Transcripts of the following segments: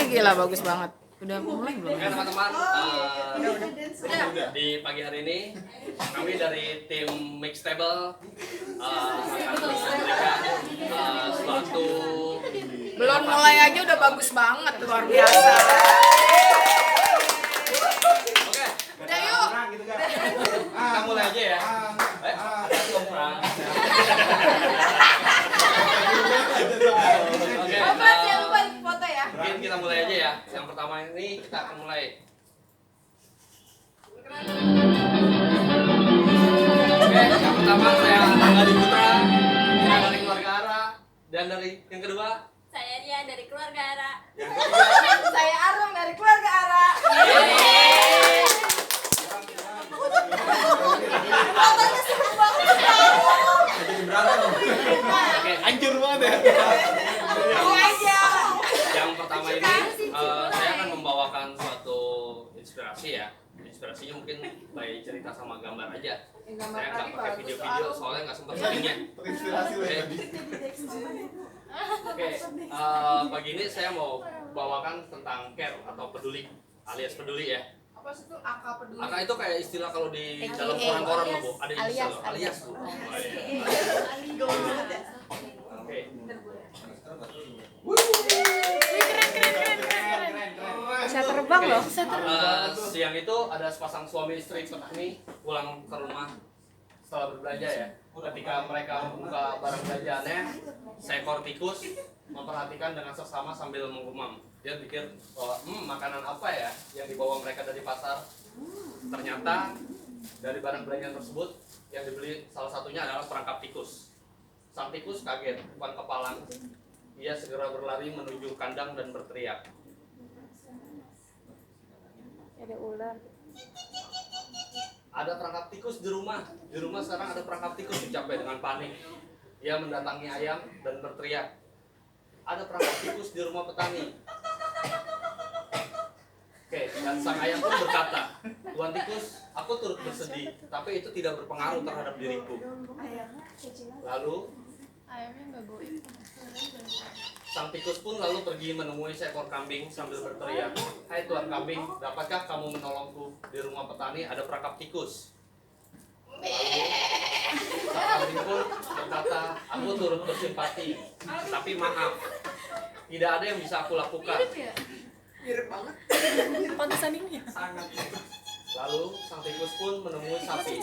gila bagus banget. Udah mulai belum? Oke teman-teman, di pagi hari ini kami dari tim Mixtable akan memberikan suatu Belum mulai aja udah bagus banget, luar biasa. Oke, Udah yuk. kita mulai aja ya. Komprang. Oke, Jangan lupa foto ya. mungkin kita mulai aja ya. Yang pertama ini kita akan mulai. Oke, yang pertama saya Angga Putra, saya dari keluarga Ara, dan dari yang kedua Saya Ria dari keluarga Ara. yang ketiga. Saya Arum dari keluarga Ara. Fotonya seru banget. Oke, Hancur banget ya. Ini aja. yang pertama ini saya akan membawakan suatu inspirasi ya. Inspirasinya mungkin by cerita sama gambar aja. Saya nggak pakai video-video soalnya nggak sempat syutingnya. Terinspirasi loh ya. Oke, pagi ini saya mau bawakan tentang care atau peduli alias peduli ya. Apa sih itu AK peduli? Aka itu kayak istilah kalau di dalam koran-koran loh, Bu. Ada istilah loh, alias, Bu. Oke. Bisa terbang loh. Siang itu ada sepasang suami istri petani pulang ke rumah setelah berbelanja ya. Ketika mereka membuka barang belanjaannya, seekor tikus memperhatikan dengan seksama sambil menggumam. Dia pikir bahwa makanan apa ya yang dibawa mereka dari pasar. Ternyata dari barang belanjaan tersebut yang dibeli salah satunya adalah perangkap tikus. Sang tikus kaget, bukan kepalang. Ia segera berlari menuju kandang dan berteriak. Ada ular. Ada perangkap tikus di rumah. Di rumah sekarang ada perangkap tikus, dicapai dengan panik. Ia mendatangi ayam dan berteriak. Ada perangkap tikus di rumah petani. Oke, dan sang ayam pun berkata, Tuan tikus, aku turut bersedih, tapi itu tidak berpengaruh terhadap diriku. Lalu, Ayamnya nggak goib. sang tikus pun lalu pergi menemui seekor kambing sambil berteriak, Hai Tuan kambing, dapatkah kamu menolongku? Di rumah petani ada perangkap tikus. Lalu, sang kambing pun berkata, aku turut bersimpati, tapi maaf, tidak ada yang bisa aku lakukan. Mirip banget. Pantesan ini ya. Lalu, sang tikus pun menemui sapi.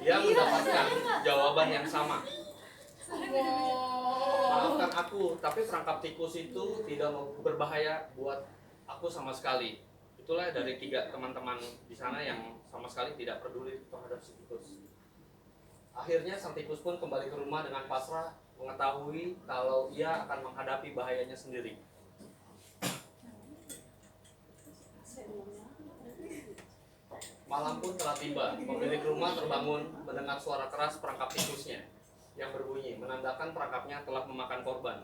Dia mendapatkan jawaban yang sama. Maafkan aku, tapi perangkap tikus itu tidak berbahaya buat aku sama sekali. Itulah dari 3 teman-teman di sana yang sama sekali tidak peduli terhadap si tikus. Akhirnya sang tikus pun kembali ke rumah dengan pasrah, mengetahui kalau ia akan menghadapi bahayanya sendiri. Malam pun telah tiba. Pemilik rumah terbangun mendengar suara keras perangkap tikusnya yang berbunyi, menandakan perangkapnya telah memakan korban.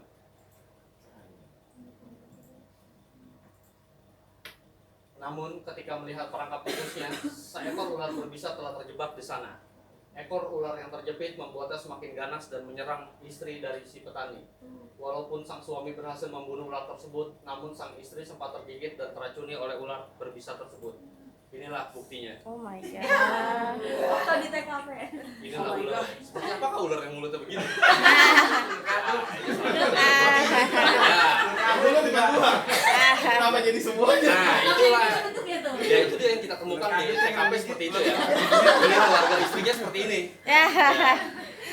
Namun ketika melihat perangkap tikusnya, seekor ular berbisa telah terjebak di sana. Ekor ular yang terjepit membuatnya semakin ganas dan menyerang istri dari si petani. Walaupun sang suami berhasil membunuh ular tersebut, namun sang istri sempat tergigit dan teracuni oleh ular berbisa tersebut. Inilah buktinya. Oh my god. Foto di TKP. Inilah ular. Seperti apakah ular yang mulutnya begini? Dulu tidak buah. Kenapa jadi semuanya? Nah, itulah. Bentuknya tuh. Ya itu dia yang kita temukan di TKP seperti itu ya. Ini keluarga istrinya seperti ini.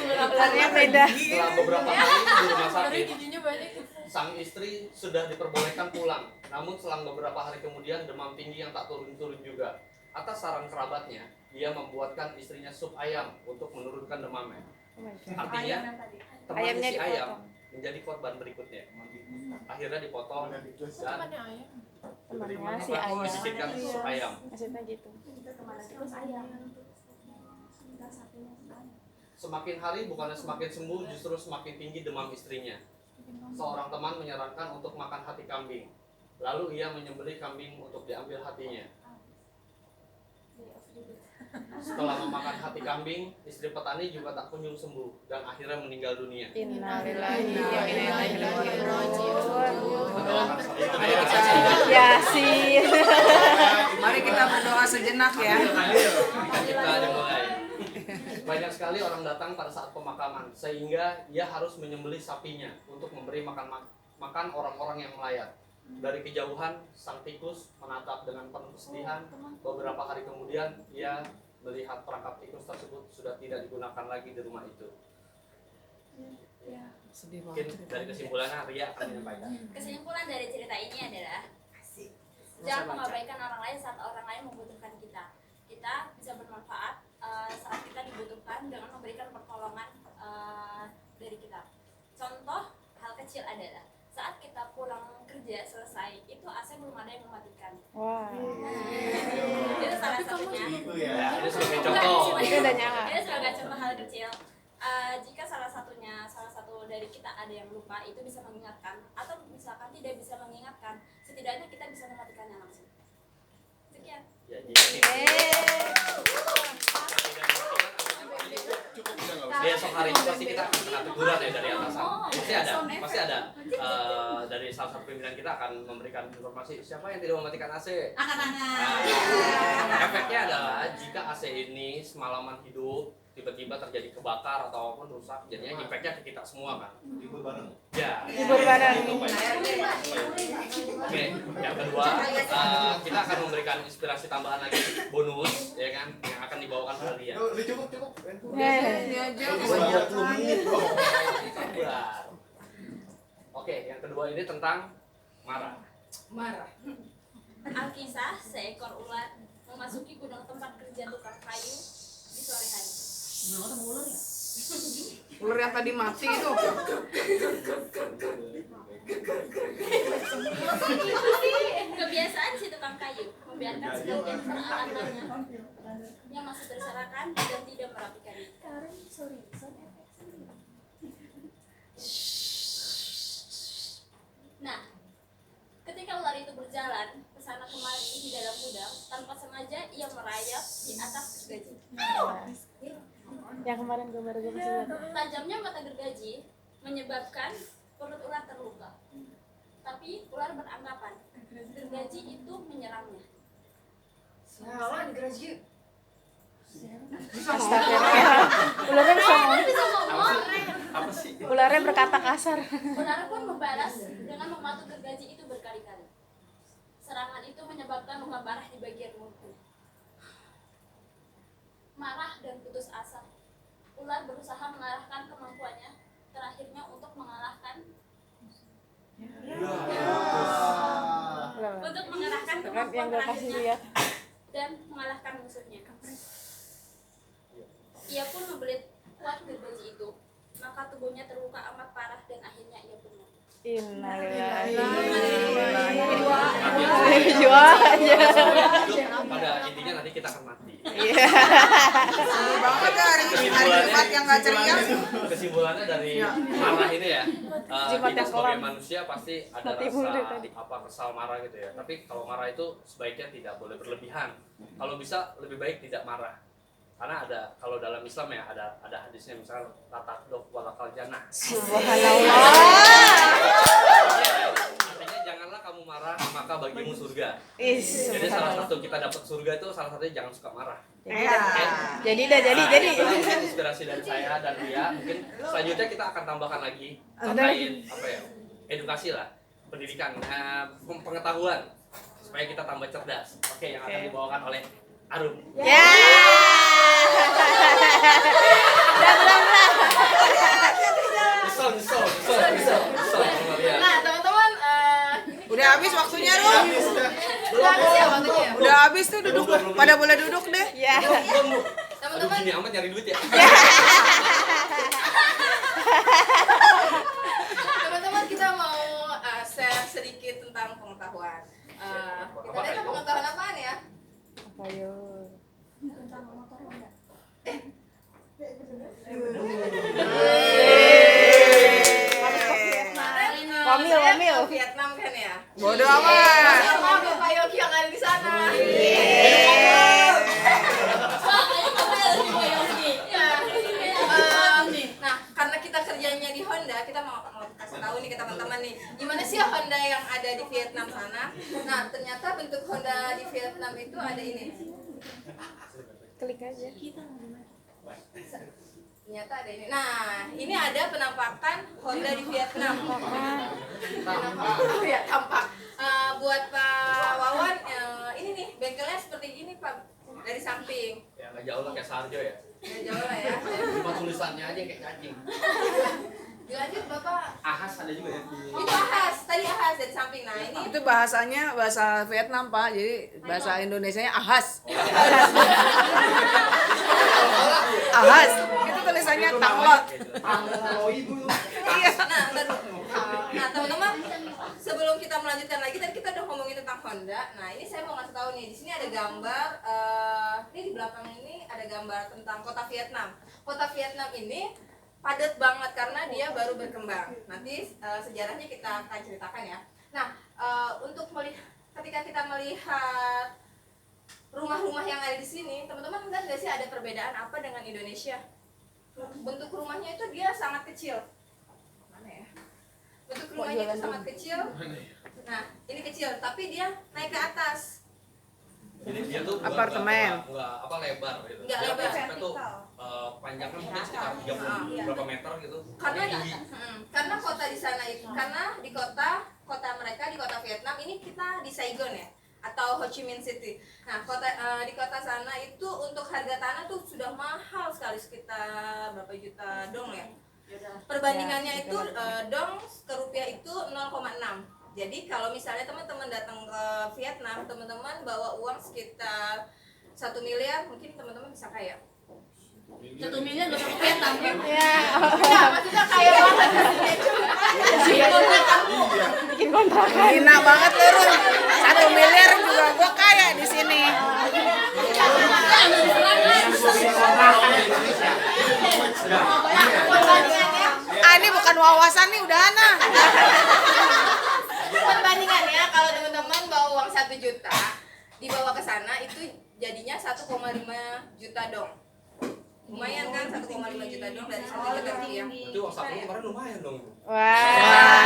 Ularnya beda. Setelah beberapa hari di rumah sakit, Giginya banyak. sang istri sudah diperbolehkan pulang. Namun selang beberapa hari kemudian demam tinggi yang tak turun-turun juga. Atas saran kerabatnya, dia membuatkan istrinya sup ayam untuk menurunkan demamnya. Artinya, teman Ayamnya si ayam dipotong. menjadi korban berikutnya. Akhirnya dipotong dan Temannya si ayam. disisihkan sup ayam. Maksudnya gitu. Semakin hari bukannya semakin sembuh, justru semakin tinggi demam istrinya. Seorang teman menyarankan untuk makan hati kambing. Lalu ia menyembelih kambing untuk diambil hatinya. Setelah memakan hati kambing, istri petani juga tak kunjung sembuh dan akhirnya meninggal dunia. Innalillahi wa inna ilaihi raji'un. Ayo kita kasih. Mari kita berdoa sejenak ya. Kita dimulai. Banyak sekali orang datang pada saat pemakaman, sehingga ia harus menyembelih sapinya untuk memberi makan orang-orang yang melayat. Dari kejauhan, sang tikus menatap dengan penuh kesedihan. Beberapa hari kemudian, ia melihat perangkap tikus tersebut sudah tidak digunakan lagi di rumah itu. Sedih Mungkin banget. dari kesimpulannya Ria akan menyampaikan. Kesimpulan dari cerita ini adalah jangan mengabaikan orang lain saat orang lain membutuhkan kita. Kita bisa bermanfaat saat kita dibutuhkan dengan memberikan pertolongan dari kita. Contoh hal kecil adalah saat kita pulang kerja selesai, itu AC belum ada yang mematikan. Wah. Itu salah satunya. Itu ya. Ya, ini sebagai contoh. Itu udah nyala. Ini sebagai contoh hal kecil. Jika salah satu dari kita ada yang lupa, itu bisa mengingatkan, atau misalkan tidak bisa mengingatkan, setidaknya kita bisa mematikannya langsung. Sekian. Ya, jadi Cukup udah nggak usah. besok hari itu pasti kita akan kena teguran ya dari atasan. Pasti ada. Dari salah satu pimpinan kita akan memberikan informasi siapa yang tidak mematikan AC. Nah, efeknya adalah jika AC ini semalaman hidup, tiba-tiba terjadi kebakar atau apapun rusak, jadinya impactnya ke kita semua kan. Libur bareng. Ya. Libur bareng. Itu, Pak. Oke, yang kedua kita akan memberikan inspirasi tambahan lagi bonus ya kan yang akan dibawakan oleh Ria. Udah cukup. Ini aja Bagus banget 20 menit bro. Sabar. Oke, yang kedua ini tentang marah. marah. Alkisah, seekor ular memasuki gudang tempat kerja tukang kayu di sore hari. Ular yang tadi mati itu. Kebiasaan si tukang kayu membiarkan sebagian peralatannya yang masih berserakan dan tidak merapikannya. Nah, ketika ular itu berjalan kesana kemari di dalam gudang, tanpa sengaja ia merayap di atas gergaji. Yang kemarin gue baru kasih lihat. Tajamnya mata gergaji menyebabkan perut ular terluka. Tapi ular beranggapan gergaji itu menyerangnya. Astagfirullah. Ularnya bisa ngomong. Bisa ngomong. Apa sih? Ularnya berkata kasar. Ular pun membalas dengan mematuk gergaji itu berkali-kali. Serangan itu menyebabkan luka parah di bagian mulutnya. Marah dan putus asa, ular berusaha mengalahkan kemampuannya terakhirnya untuk mengalahkan Kan yang gue kasih lihat. dan mengalahkan musuhnya. Ia pun membelit kuat gergaji itu, maka tubuhnya terluka amat parah dan akhirnya ia pun mati. Innalillahi. Pada intinya nanti kita akan mati. Iya. Sedih banget ya hari Jumat yang gak ceria. Kesimpulannya dari marah ini ya, Jumat kita yang sebagai kelam. manusia pasti ada Mati mulu rasa tadi. kesal marah gitu ya. Tapi kalau marah itu sebaiknya tidak boleh berlebihan. Kalau bisa lebih baik tidak marah. Karena ada kalau dalam Islam ya ada hadisnya misalnya tatadok walakal jannah. Subhanallah. Artinya janganlah kamu marah maka bagimu surga. Is. Jadi salah satu kita dapat surga itu salah satunya jangan suka marah. Iya. Jadi. Itu mungkin inspirasi dari saya dan Ria. Mungkin selanjutnya kita akan tambahkan lagi terkait apa ya edukasi lah, pendidikan, pengetahuan supaya kita tambah cerdas. Oke, yang akan dibawakan oleh Arum. Ya. Nyesel. Nah, teman-teman, Udah habis waktunya, Rum. Habis dah. Udah habis tuh duduk. Pada boleh duduk deh. Ya. Aduh, gini amat nyari duit ya. teman-teman kita mau share sedikit tentang pengetahuan. Kita lihat pengetahuan apaan ya? Ayo. Wamil. Vietnam kan ya? Bodoh amat. Sama Bapak Yogi yang ada di sana. Nah, karena kita kerjanya di Honda, kita mau kasih tahu nih ke teman-teman nih, gimana sih Honda yang ada di Vietnam sana. Nah, ternyata bentuk Honda di Vietnam itu ada ini. Klik aja. Ternyata ada ini. Nah, ini ada penampakan Honda di Vietnam. Ya, tampak. Buat Pak Wawan, ini nih bengkelnya seperti ini Pak, dari samping. Ya nggak jauh lah kayak Sarjo ya. Nggak jauh lah ya. Cuma tulisannya aja kayak cacing. Dilanjut Bapak. Ahas ada juga ya. Itu ahas, tadi ahas dari samping. Nah, ini Itu bahasanya bahasa Vietnam, Pak. Jadi bahasa Indonesianya ahas. Ahas. Itu tulisannya tanglot. Iya. Nah, bentar dulu. Nah, teman-teman, sebelum kita melanjutkan lagi, tadi kita udah ngomongin tentang Honda. Nah, ini saya mau ngasih tahu nih, di sini ada gambar, ini di belakang ini ada gambar tentang kota Vietnam. Kota Vietnam ini padat banget karena dia baru berkembang. Nanti sejarahnya kita akan ceritakan ya. Nah, untuk ketika kita melihat rumah-rumah yang ada di sini, teman-teman lihat nggak sih ada perbedaan apa dengan Indonesia? Bentuk rumahnya itu dia sangat kecil. Mana ya? Bentuk rumahnya itu sangat kecil. Nah, ini kecil, tapi dia naik ke atas. Jadi dia tuh Apartemen. nggak apa lebar gitu. Nggak Dia lebar. sampai tuh panjangnya mungkin sekitar 30 berapa meter gitu. Karena tinggi. karena kota di sana itu, karena di kota mereka di kota Vietnam ini kita di Saigon ya, atau Ho Chi Minh City. Nah, di kota sana itu untuk harga tanah tuh sudah mahal sekali, sekitar berapa juta dong ya. Perbandingannya itu dong ke rupiah itu 0,6. Jadi kalau misalnya teman-teman datang ke Vietnam, teman-teman bawa uang sekitar 1 miliar, mungkin teman-teman bisa kaya. 1 miliar untuk Vietnam ya? Ya, maksudnya kaya banget. Bikin kontrakan. Hina banget lu, Rum. 1 miliar juga gua kaya di sini. Ah, ini bukan wawasan nih, udah Ana. Perbandingannya kalau teman-teman bawa uang 1 juta dibawa ke sana itu jadinya 1,5 juta dong. Lumayan kan 1,5 juta dong dari 1 juta rupiah. Berarti uang sakunya kemarin lumayan dong. Wah.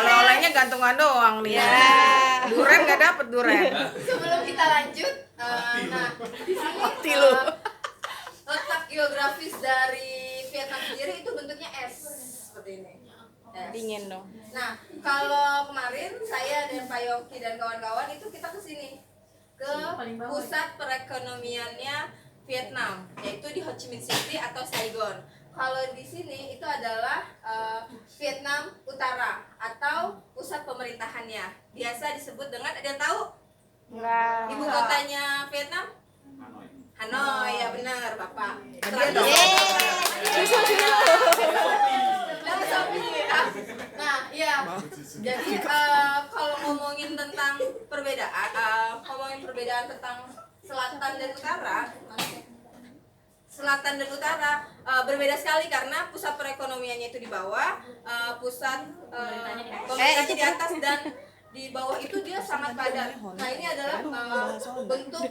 Oleh-olehnya gantungan doang nih. Duren nggak dapet duren. Sebelum kita lanjut, nah di sini Tilu. letak geografis dari Vietnam sendiri itu bentuknya S seperti ini. S. Dingin dong. Nah, kalau kemarin saya dan Pak Yongki dan kawan-kawan itu kita ke sini ke pusat perekonomiannya Vietnam, yaitu di Ho Chi Minh City atau Saigon. Kalau di sini itu adalah Vietnam Utara atau pusat pemerintahannya. Biasa disebut dengan, ada yang tahu? Wah. Ibu kotanya Vietnam? Hanoi, ya benar, Bapak. Nah, iya. Jadi kalau ngomongin tentang perbedaan tentang selatan dan utara, berbeda sekali karena pusat perekonomiannya itu di bawah, pusat pemerintahnya di atas, dan di bawah itu dia sangat padat. Nah, ini adalah bentuk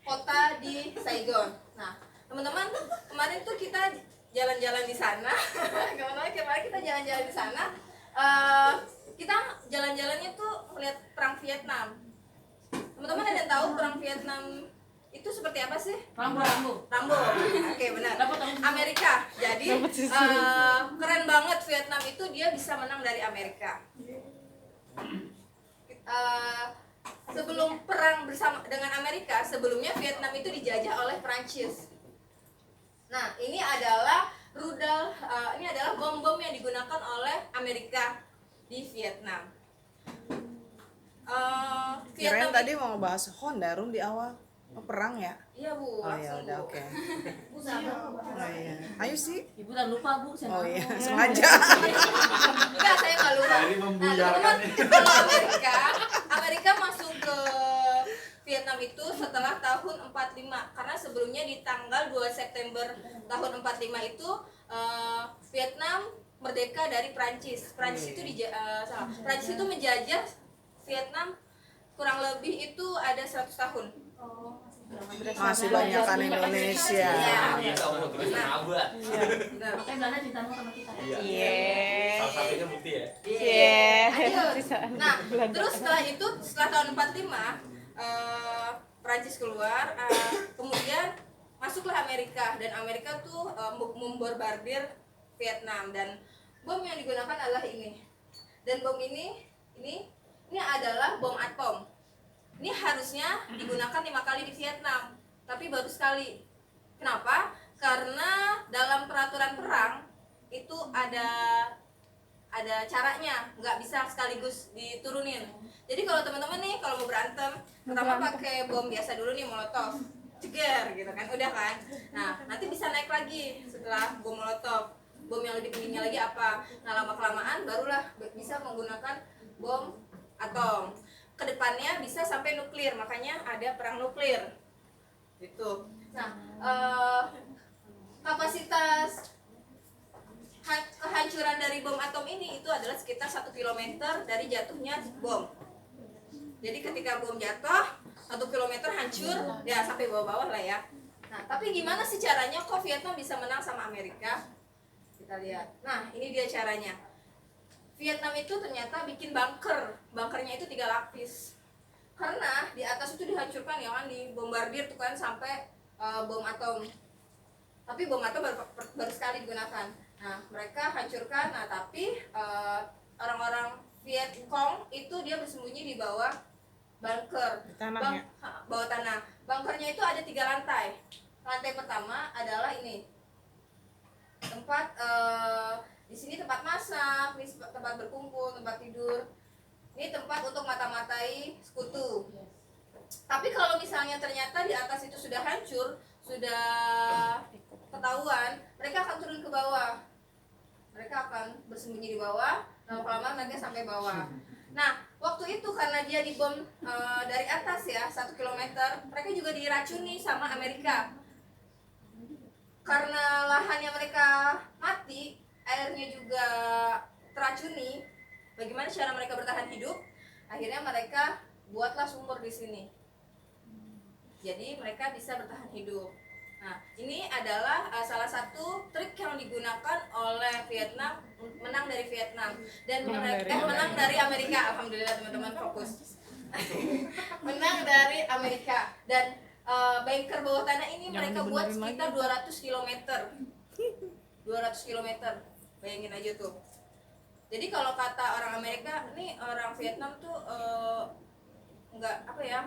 kota di Saigon. Nah, teman-teman, kemarin tuh kita jalan-jalan di sana. Kemarin kita jalan-jalan di sana. Kita jalan-jalannya tuh melihat perang Vietnam. Teman-teman ada yang tahu perang Vietnam itu seperti apa sih? Rambo. Oke, benar. Amerika. Jadi keren banget Vietnam itu, dia bisa menang dari Amerika. Sebelum perang bersama dengan Amerika, sebelumnya Vietnam itu dijajah oleh Prancis. Nah, ini adalah rudal, ini adalah bom-bom yang digunakan oleh Amerika di Vietnam. Kirain tadi mau ngebahas Honda, Rum, di awal. Oh, perang ya? Iya, Bu. Oh ya langsung, udah, Bu. oke. Oh iya. Ayo sih. Ibu jangan lupa Bu. Oh iya, sengaja. Enggak, saya nggak lupa. Nah, teman-teman, kalau Amerika masuk ke Vietnam itu setelah tahun 45, karena sebelumnya di tanggal 2 September tahun 45 itu Vietnam merdeka dari Prancis. Prancis itu menjajah Vietnam kurang lebih itu ada 100 tahun. Masih banyak kan Indonesia. Kita mau tulis abad. Nah, Makanya Belanda cinta sama kita ya. Iya. Salah satunya bukti ya. Iya. lanjut. Nah, terus setelah itu, setelah tahun 45, Prancis keluar, kemudian masuklah Amerika, dan Amerika tuh membombardir Vietnam, dan bom yang digunakan adalah ini. Dan bom ini adalah bom atom. Ini harusnya digunakan 5 kali di Vietnam, tapi baru sekali. Kenapa? Karena dalam peraturan perang itu ada caranya, nggak bisa sekaligus diturunin. Jadi kalau teman-teman nih kalau mau berantem, pertama pakai bom biasa dulu nih, molotov, ceger gitu kan, udah kan. Nah nanti bisa naik lagi setelah bom molotov, bom yang lebih tingginya lagi apa. Nah lama kelamaan barulah bisa menggunakan bom atom. Kedepannya bisa sampai nuklir, makanya ada perang nuklir gitu. Nah kapasitas kehancuran dari bom atom ini itu adalah sekitar 1 km dari jatuhnya bom. Jadi ketika bom jatuh 1 km hancur, ya sampai bawah-bawah lah ya. Nah tapi gimana sih caranya kok Vietnam bisa menang sama Amerika? Kita lihat. Nah ini dia caranya. Vietnam itu ternyata bikin bunkernya itu 3 lapis. Karena di atas itu dihancurkan ya kan, dibombardir tuh kan sampai bom atom. Tapi bom atom baru sekali digunakan. Nah mereka hancurkan. Nah tapi orang-orang Viet Cong itu dia bersembunyi di bawah bunker, Tanahnya. bawah tanah. Bunkernya itu ada 3 lantai. Lantai pertama adalah ini tempat di sini tempat masak, ini tempat berkumpul, tempat tidur. Ini tempat untuk mata-matai sekutu. Tapi kalau misalnya ternyata di atas itu sudah hancur, sudah ketahuan, mereka akan turun ke bawah. Mereka akan bersembunyi di bawah, lama-lama mereka sampai bawah. Nah, waktu itu karena dia dibom dari atas ya, 1 km, mereka juga diracuni sama Amerika. Karena lahannya mereka mati, airnya juga teracuni. Bagaimana cara mereka bertahan hidup? Akhirnya mereka buatlah sumur di sini. Jadi mereka bisa bertahan hidup. Nah, ini adalah salah satu trik yang digunakan oleh Vietnam menang dari Vietnam dan menang dari Amerika. Alhamdulillah teman-teman fokus. Menang dari Amerika, dan bunker bawah tanah ini mereka buat sekitar 200 km. 200 km. Bayangin aja tuh. Jadi kalau kata orang Amerika, nih orang Vietnam tuh nggak apa ya,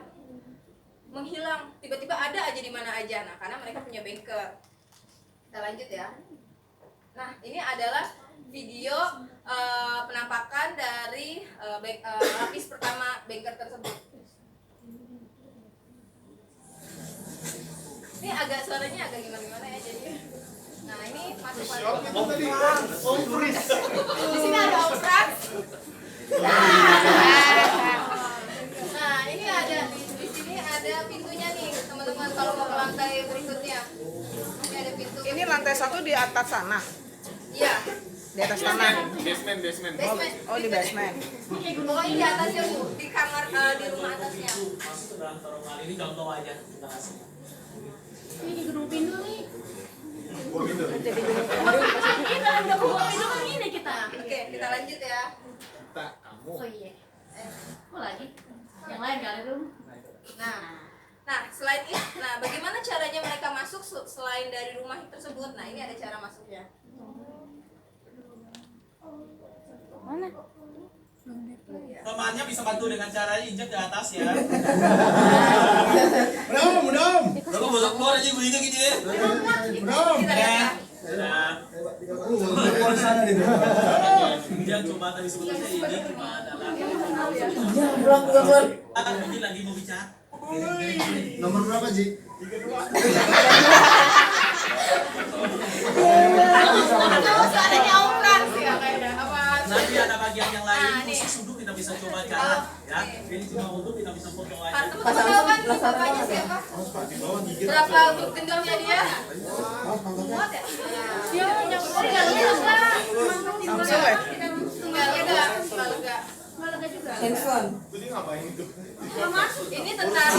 menghilang, tiba-tiba ada aja di mana aja. Nah, karena mereka punya bunker. Kita lanjut ya. Nah, ini adalah video penampakan dari lapis pertama bunker tersebut. Ini agak suaranya agak gimana ya jadi. Nah, ini masuk di sini ada obrak. Nah, ini ada di sini ada pintunya nih, teman-teman, kalau mau ke lantai berikutnya. Ini ada pintu. Ini lantai 1 di atas sana. Iya. Di atas tanah. Basement. Oh, di basement. Pokoknya di atasnya Bu, di kamar di rumah atasnya. Ini contoh aja kita kasih. Ini di gedung pintu nih. Jadi gini. Kita udah buka pintu kan gini kita. Oke, kita lanjut ya. Kamu. Oh iya. Kok lagi? Yang lain kali dong. Nah, selain itu, bagaimana caranya mereka masuk selain dari rumah tersebut? Nah, ini ada cara masuknya. Mana? Temannya bisa bantu dengan cara injek di atas ya. Mudah. Lalu masuk keluar aja begini gitu ya. Kita lihat ya. Nah, Keluar sana nih. dia coba tadi sebetulnya ini gimana lah. Keluar. Ini lagi mau bicara. Nomor berapa, Ji? Atau seandainya obrak sih ya kayaknya. Apa? Nanti ada bagian yang lain Nah, nih. khusus duduk kita bisa coba cara ya. Ini cuma untuk kita bisa foto Pak, aja. teman-teman tahu kan nih bapaknya siapa? Berapa gendongnya dia? Muat ya? Dia nyamper nggak lega. Samsul ya? Nggak lega, nggak lega. Handphone. Jadi ngapain itu? Ini tentara.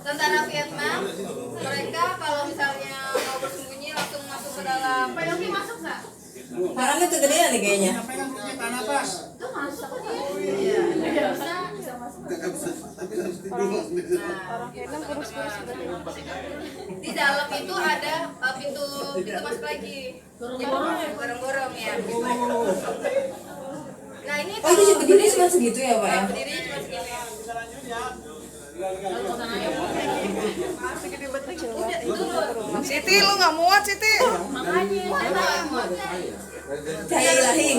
Tentara Vietnam, mereka kalau misalnya mau bersembunyi langsung masuk ke dalam. Pak Yogi masuk nggak? Tangannya kegedean nih kayaknya. Orang Vietnam kurus-kurus berarti. Di dalam itu ada pintu masuk lagi. Gorong-gorong ya. Nah ini Oh itu berdiri cuma segitu ya Pak ya? berdirinya cuma segini. Udah turun. Siti lu nggak muat Siti? Cahaya ilahi.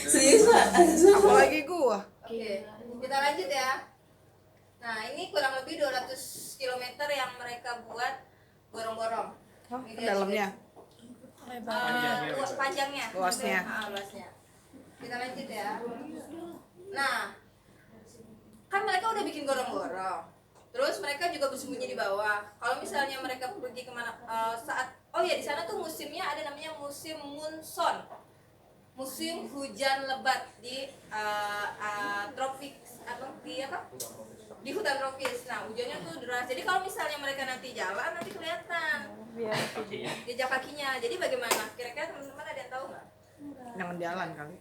Serius Pak? Apalagi gua. Oke, kita lanjut ya. Nah, ini kurang lebih 200 km yang mereka buat gorong-gorong. Oh, Ini ke dia, dalamnya. panjangnya. Luasnya. Luasnya. Kita lanjut ya. Nah, kan mereka udah bikin gorong-gorong. Terus mereka juga bersembunyi di bawah. Kalau misalnya mereka pergi kemana di sana tuh musimnya ada namanya musim monsoon, musim hujan lebat di tropis di hutan tropis. Nah hujannya tuh deras. Jadi kalau misalnya mereka nanti jalan nanti kelihatan jejak kakinya. Jadi bagaimana? Kira-kira teman-teman ada yang tahu nggak? Jangan jalan kali.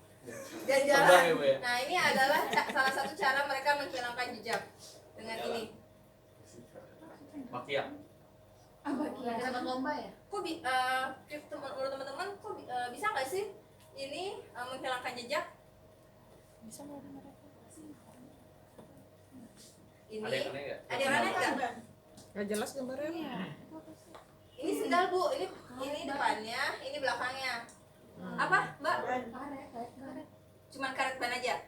Dan Terbang jalan. ya, Bu, ya? Nah ini adalah salah satu cara mereka menghilangkan jejak dengan ini. Makia. Dapat lomba ya? Kok menurut teman-teman kok bisa nggak sih ini menghilangkan jejak? Bisa nggak ada mereka? Ini Ada yang aneh nggak? ada yang aneh nggak? Gak jelas gambarnya. Ini sendal Bu, ini depannya, ini belakangnya. Apa Mbak? Cuman karet ban aja.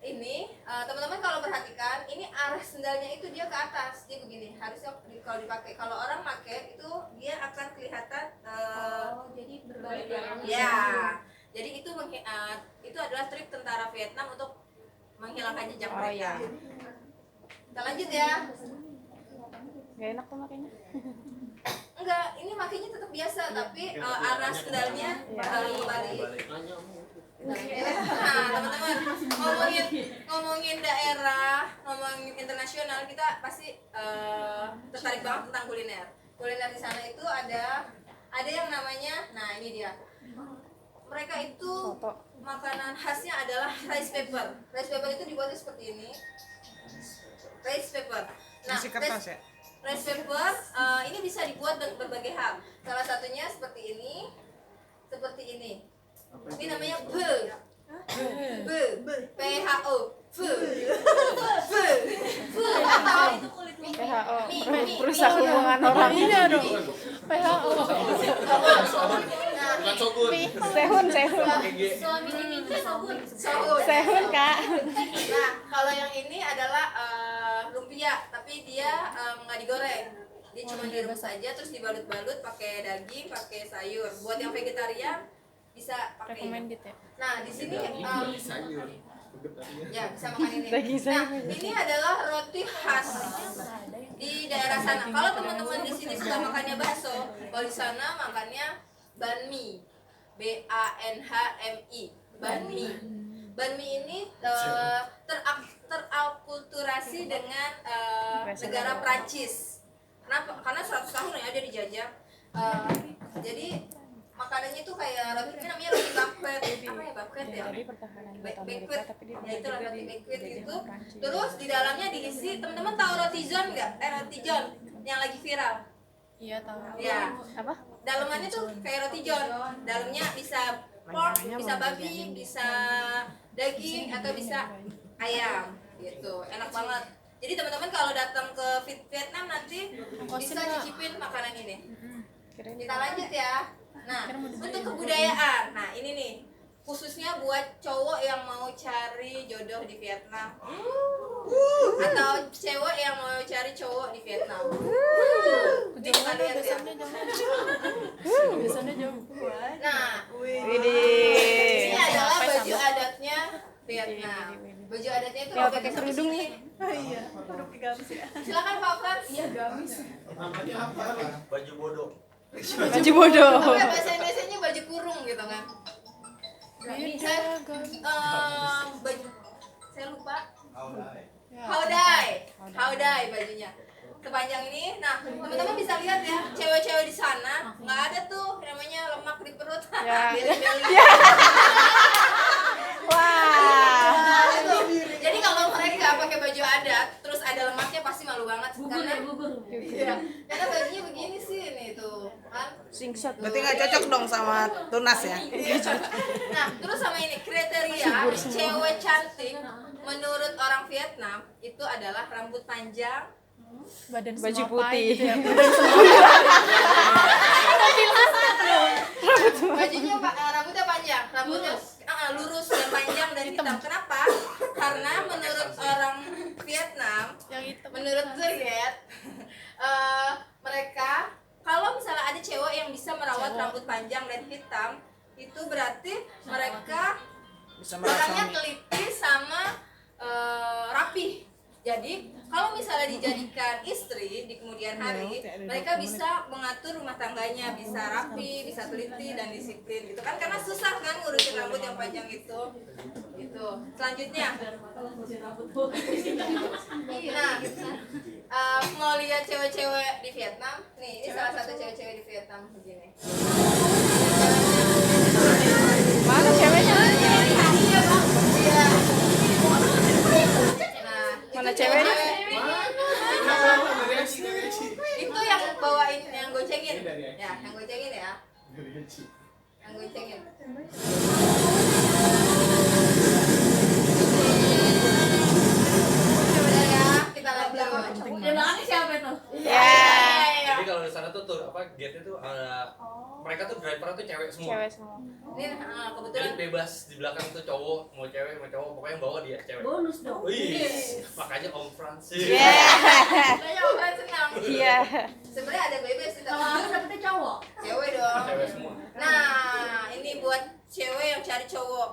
Ini teman-teman kalau perhatikan, ini arah sendalnya itu dia ke atas, dia begini. Harusnya kalau dipakai, kalau orang pakai itu dia akan kelihatan. Jadi berbalik. Ya, jadi itu adalah trik tentara Vietnam untuk menghilangkan jejak mereka. Kita lanjut ya. Gak enak tuh makanya. Enggak, ini makanya tetap biasa, tapi arah sendalnya kembali. Nah, teman-teman, ngomongin daerah, ngomongin internasional, kita pasti tertarik banget tentang kuliner. Kuliner di sana itu ada yang namanya, nah ini dia. Mereka itu makanan khasnya adalah rice paper. Rice paper itu dibuatnya seperti ini. Rice paper. Nah, Masih kertas ya? rice paper ini bisa dibuat berbagai hal. Salah satunya seperti ini, Ini namanya PHO. Atau PHO perusak hubungan orang. Iya dong. PHO. Bukan sogun. Sehun. Suami ini tuh sabun. Sehun Kak. Nah, kalau yang ini adalah lumpia, tapi dia nggak digoreng. Dia cuma direbus saja, terus dibalut-balut pakai daging, pakai sayur. Buat yang vegetarian bisa pakai ini. Recommended ya. Nah, di sini ya bisa makan ini. Daging sayur. Nah, ini adalah roti khas di daerah sana. Kalau teman-teman di sini suka makannya bakso, kalau di sana makannya banh mi, BANHMI, banh mi. Banh mi ini terakulturasi dengan negara Prancis. Kenapa? Karena 100 tahun ya dia dijajah. Jadi makanannya itu kayak roti, ini namanya roti bakpet. Apa ya bakpet ya? Jadi pertahanan buat Amerika Bakpet. tapi di Ya itulah roti bakpet itu. Prancis. Terus di dalamnya diisi, teman-teman tahu roti john nggak? Roti john yang lagi viral. Iya tahu. Ya. Apa? Dalamannya tuh kayak roti john. Dalamnya bisa pork, bisa babi, bisa daging atau bisa ayam gitu. Enak banget. Jadi teman-teman kalau datang ke Vietnam nanti bisa cicipin makanan ini. Kita lanjut ya. Nah, untuk kebudayaan. Nah, ini nih khususnya buat cowok yang mau cari jodoh di Vietnam. Atau cewek yang mau cari cowok di Vietnam. Ini kita lihat ya. Biasanya jauh. Nah, Widih. ini adalah baju adatnya Vietnam. Baju adatnya itu robek pakai sampai kerudung sini. Silakan Pak Fran. Iya, gamis. Baju bodoh. Baju bodoh. Tapi bahasa Indonesianya baju kurung gitu kan. Saya baju saya lupa. Haudai bajunya sepanjang ini. Nah teman-teman bisa lihat ya, cewek-cewek di sana nggak ada tuh namanya lemak di perut. Ya. Beli-beli. Wah. Nah, itu. Jadi kalau mereka pakai baju adat terus ada lemaknya pasti malu banget karena iya, karena bajunya begini sih ini tuh kan. Singset. Berarti nggak cocok dong sama tunas ya? Nah, terus sama ini kriteria cewek cantik menurut orang Vietnam itu adalah rambut panjang, Badan Baju semua pai putih. gitu ya. rambutnya panjang, rambutnya lurus dan panjang dan hitam. Kenapa? Karena menurut orang Vietnam, Yang hitam. menurut Zuriet, mereka kalau misalnya ada cewek yang bisa merawat rambut panjang dan hitam, itu berarti mereka Bisa orangnya merasa teliti sama rapi. Jadi kalau misalnya dijadikan istri di kemudian hari, mereka bisa mengatur rumah tangganya, bisa rapi, bisa teliti dan disiplin gitu kan, karena susah kan ngurusin rambut yang panjang itu. Gitu. Selanjutnya, nah, mau lihat cewek-cewek di Vietnam, nih ini salah satu cewek-cewek di Vietnam begini. Mana ceweknya? Iya bang, iya. Nah, Mana itu ceweknya? Itu yang bawain, yang goncengin. Ya, yang goncengin ya. Yang goncengin. Udah ya, kita lanjut. Di belakang siapa itu? Ya. Jadi kalau di sana tuh apa gate-nya tuh ada mereka tuh driver tuh cewek semua. Cewek semua. Ini Jadi kebetulan bebas di belakang tuh cowok, mau cewek mau cowok, pokoknya yang bawa dia cewek. Bonus dong. Wih, makanya Om Francis. banyak orang senang. Iya. Sebenarnya ada bebas sih, Kalau aku dapetnya cowok. cewek dong. Cewek semua. Nah, ini buat cewek yang cari cowok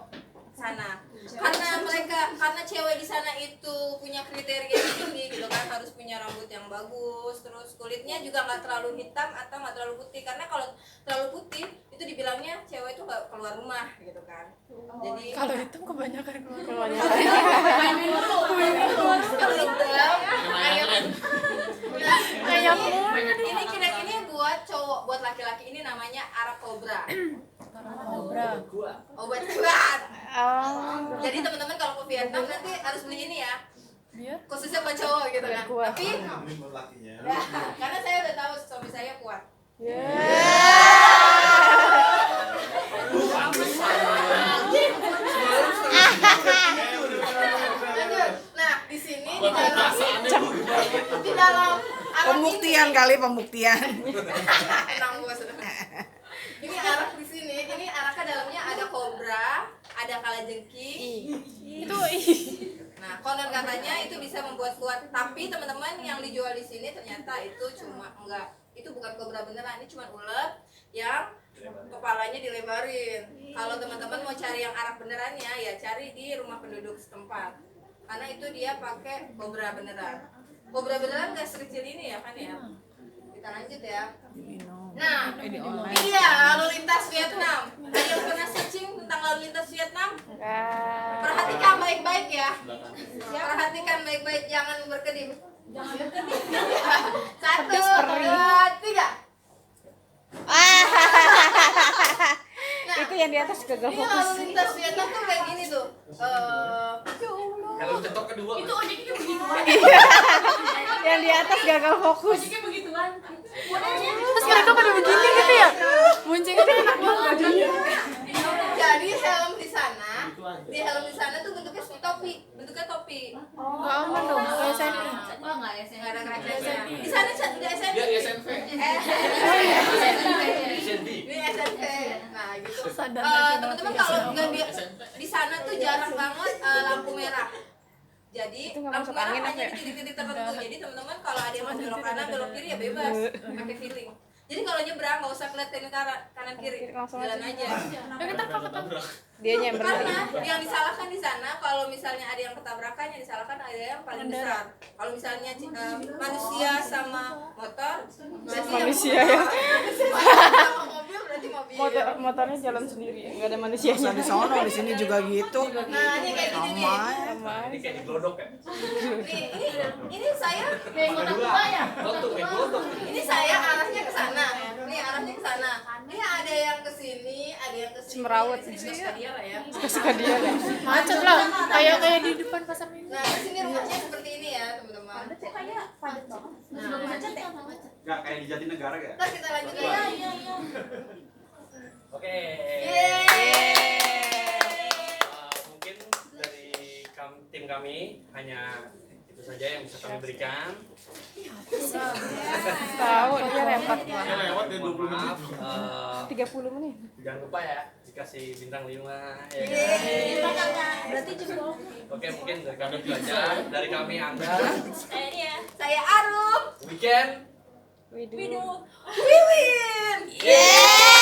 sana. Karena cewek di sana itu punya kriteria tinggi gitu kan, harus punya rambut yang bagus, terus kulitnya juga nggak terlalu hitam atau nggak terlalu putih, karena kalau terlalu putih itu dibilangnya cewek itu nggak keluar rumah gitu kan. Jadi Kalau hitam kebanyakan keluar. kalau hitam Kayak ini kira ini buat cowok, buat laki-laki ini namanya arak kobra. Kobra. Obat kuat. Oh. Jadi teman-teman kalau ke Vietnam nanti harus beli ini ya, Biar khususnya buat cowok gitu kan. Kuat. Tapi ya, karena saya udah tahu suami saya kuat. Lanjut. Nah, di sini di dalam arak pembuktian kali pembuktian. Tenang bos. Ini arak di sini, ini araknya dalamnya ada kobra, ada kalajengking. itu Nah, konon katanya itu bisa membuat kuat, tapi teman-teman yang dijual di sini ternyata itu cuma enggak, itu bukan kobra beneran, ini cuma ulet yang kepalanya dilebarin. Kalau teman-teman mau cari yang arak benerannya ya cari di rumah penduduk setempat, karena itu dia pakai kobra beneran. Kobra beneran nggak sekecil ini ya kan ya. Kita lanjut ya. Nah, ini dia lalu lintas Vietnam. Ada yang pernah searching tentang lalu lintas Vietnam? enggak. Perhatikan baik-baik ya. Perhatikan baik-baik, jangan berkedip. Satu, dua, tiga. Itu yang di atas gagal Ini fokus. lalu lintas Vietnam tuh kayak gini tuh. Kalau cetok kedua. Itu ojeknya begituan. Yang di atas gagal fokus. Ojeknya begituan. Terus mereka pada begini gitu ya. Boncengnya tuh enak banget. Jadi helm di sana tuh bentuknya seperti topi, bentuknya topi. Enggak aman dong. Kayak SNI. Apa enggak ya? Nggak ada kacanya. Di sana udah SNP. Dia SNV. SNV. Ini SNP. Nah, gitu. Sadar Teman-teman kalau nggak di sana tuh jarang banget lampu merah. Jadi Itu nggak lampu masuk merah angin apa hanya ya? di titik-titik tertentu. Jadi teman-teman kalau ada yang mau belok kanan, belok kiri ya bebas, pakai feeling. Jadi kalau nyebrang nggak usah kelihatan kanan kiri, Langsung jalan aja. aja. Dia yang berhenti. Karena yang disalahkan di sana kalau misalnya ada yang ketabrakan, yang disalahkan ada yang paling besar. Kalau misalnya manusia sama motor, berarti Manusia yang ya. sama mobil berarti berarti mobil. Motornya jalan sendiri, nggak ada manusianya. Di sono, di sini juga gitu. Nah, ini kayak gini nih. Ini kayak diglodok ya. Ini saya Untuk kayak glodok. ini saya arahnya ke sana. Nih arahnya ke sana. Ini ada yang ke sini, ada yang ke sini. Semerawut. Suka dia lah ya. Suka dia lah. Macet lah, kayak di depan pasar minggu. Nah, di sini rumahnya seperti ini ya, teman-teman. Kayak padat banget. Nah, Macet ya? Nggak kayak di Jatinegara gak? ntar kita lanjut lagi. Oke. Mungkin dari tim kami hanya itu saja yang bisa kami berikan. Tahu dia repot Ya banget. lewat ya 20 Mohon menit. maaf. 30 menit. Jangan lupa ya dikasih bintang 5 ya. Berarti jempol. Oke, mungkin dari kami itu aja. Dari kami Angga. Ini ya. Saya Arum. Weekend. Widu. Widu. Wiwin. Yeay.